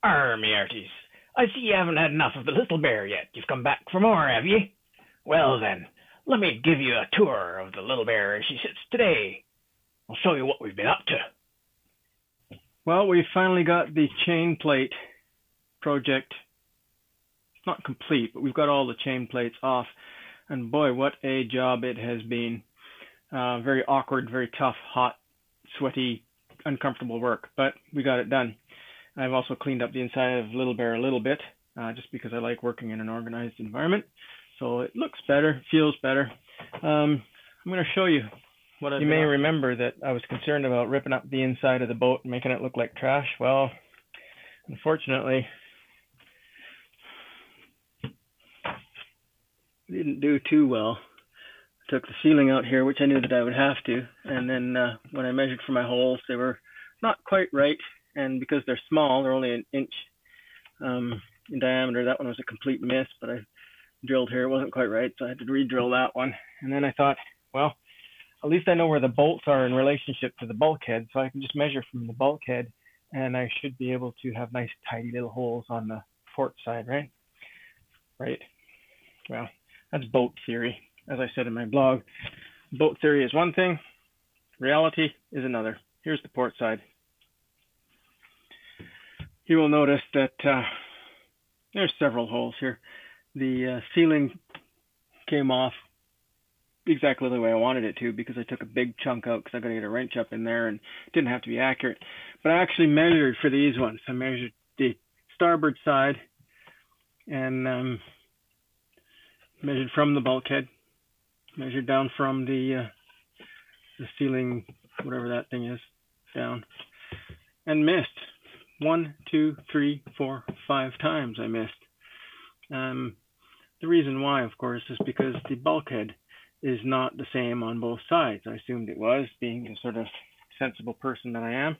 Me Arties. I see you haven't had enough of the little bear yet. You've come back for more, have you? Well then, let me give you a tour of the little bear as she sits today. I'll show you what we've been up to. Well, we finally got the chain plate project. It's not complete, but we've got all the chain plates off. And boy, what a job it has been. Very awkward, very tough, hot, sweaty, uncomfortable work, but we got it done. I've also cleaned up the inside of Little Bear a little bit, just because I like working in an organized environment. So it looks better, feels better. I'm going to show you what I've. You may remember that I was concerned about ripping up the inside of the boat and making it look like trash. Well, unfortunately, it didn't do too well. I took the ceiling out here, which I knew that I would have to, and then when I measured for my holes, they were not quite right. And because they're small, they're only an inch in diameter. That one was a complete miss, but I drilled here. It wasn't quite right, so I had to re-drill that one. And then I thought, well, at least I know where the bolts are in relationship to the bulkhead, so I can just measure from the bulkhead, and I should be able to have nice, tidy little holes on the port side, right? Right. Well, that's boat theory. As I said in my blog, boat theory is one thing, reality is another. Here's the port side. You will notice that there's several holes here. The ceiling came off exactly the way I wanted it to, because I took a big chunk out because I got to get a wrench up in there, and it didn't have to be accurate. But I actually measured for these ones. I measured the starboard side and measured from the bulkhead, measured down from the ceiling, whatever that thing is, down, and missed. 1, 2, 3, 4, 5 times I missed. The reason why, of course, is because the bulkhead is not the same on both sides. I assumed it was, being the sort of sensible person that I am,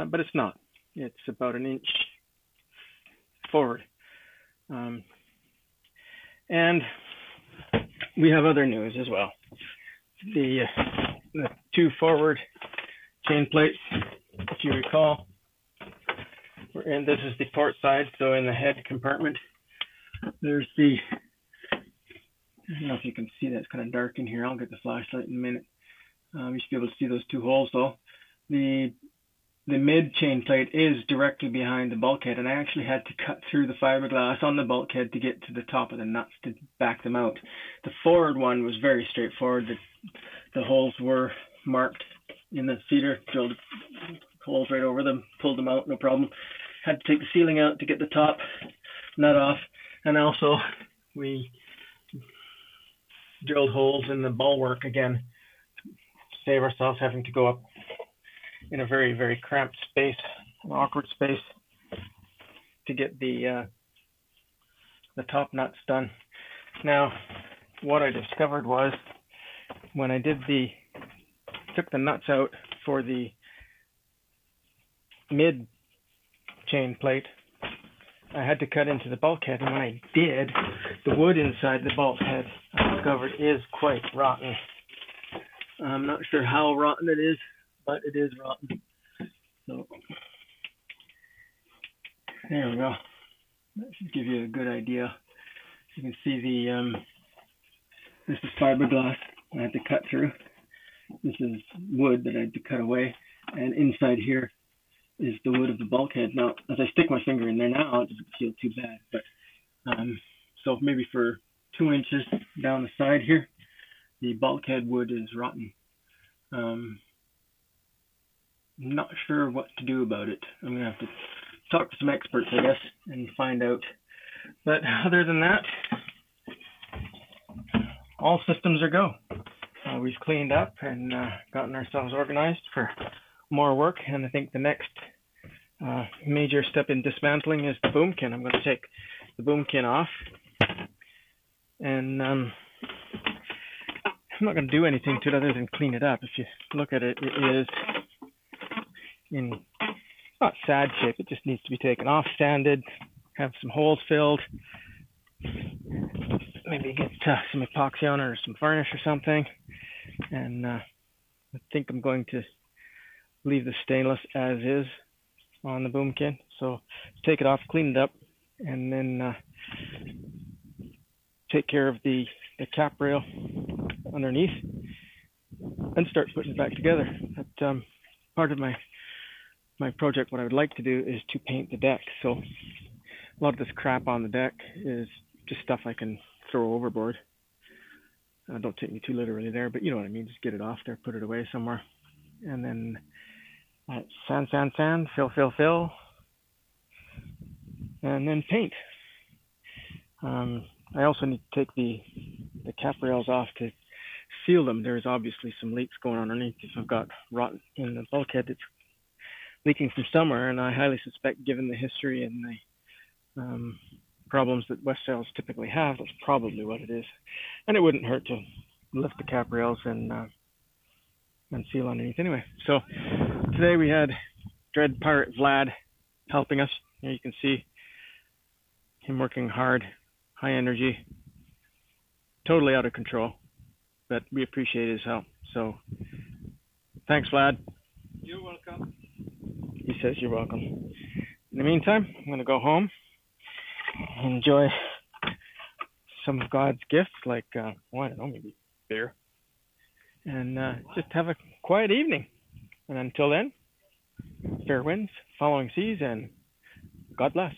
but it's not. It's about an inch forward. And we have other news as well. The two forward chain plates, if you recall, and this is the port side, so in the head compartment, there's the, I don't know if you can see that, it's kind of dark in here. I'll get the flashlight in a minute. You should be able to see those two holes though. The mid chain plate is directly behind the bulkhead, and I actually had to cut through the fiberglass on the bulkhead to get to the top of the nuts to back them out. The forward one was very straightforward. The holes were marked in the cedar, drilled holes right over them, pulled them out, no problem. Had to take the ceiling out to get the top nut off, and also we drilled holes in the bulwark again to save ourselves having to go up in a very, very cramped space, an awkward space, to get the top nuts done. Now, what I discovered was when I took the nuts out for the mid chain plate, I had to cut into the bulkhead, and when I did, the wood inside the bulkhead, I discovered, is quite rotten. I'm not sure how rotten it is, but it is rotten. So there we go. That should give you a good idea. You can see this is fiberglass I had to cut through. This is wood that I had to cut away, and inside here is the wood of the bulkhead. Now, as I stick my finger in there now, it doesn't feel too bad, but so maybe for 2 inches down the side here, the bulkhead wood is rotten. Not sure what to do about it. I'm going to have to talk to some experts, I guess, and find out. But other than that, all systems are go. We've cleaned up and gotten ourselves organized for more work, and I think the next major step in dismantling is the boomkin. I'm going to take the boomkin off, and I'm not going to do anything to it other than clean it up. If you look at it, it is in not sad shape. It just needs to be taken off, sanded, have some holes filled, maybe get some epoxy on it or some varnish or something. And I think I'm going to leave the stainless as is on the boomkin. So take it off, clean it up, and then take care of the cap rail underneath and start putting it back together. But part of my project, what I would like to do is to paint the deck. So a lot of this crap on the deck is just stuff I can throw overboard. Don't take me too literally there, but you know what I mean. Just get it off there, put it away somewhere, and then sand, fill, and then paint. I also need to take the cap rails off to seal them. There's obviously some leaks going on underneath. If I've got rot in the bulkhead that's leaking from somewhere, and I highly suspect, given the history and the problems that West Sails typically have, that's probably what it is. And it wouldn't hurt to lift the cap rails and seal underneath anyway. So today we had Dread Pirate Vlad helping us. Here you can see him working hard, high energy, totally out of control, but we appreciate his help. So thanks, Vlad. You're welcome. He says you're welcome. In the meantime, I'm going to go home and enjoy some of God's gifts, like, I don't know, maybe beer, and just have a quiet evening. And until then, fair winds, following seas, and God bless.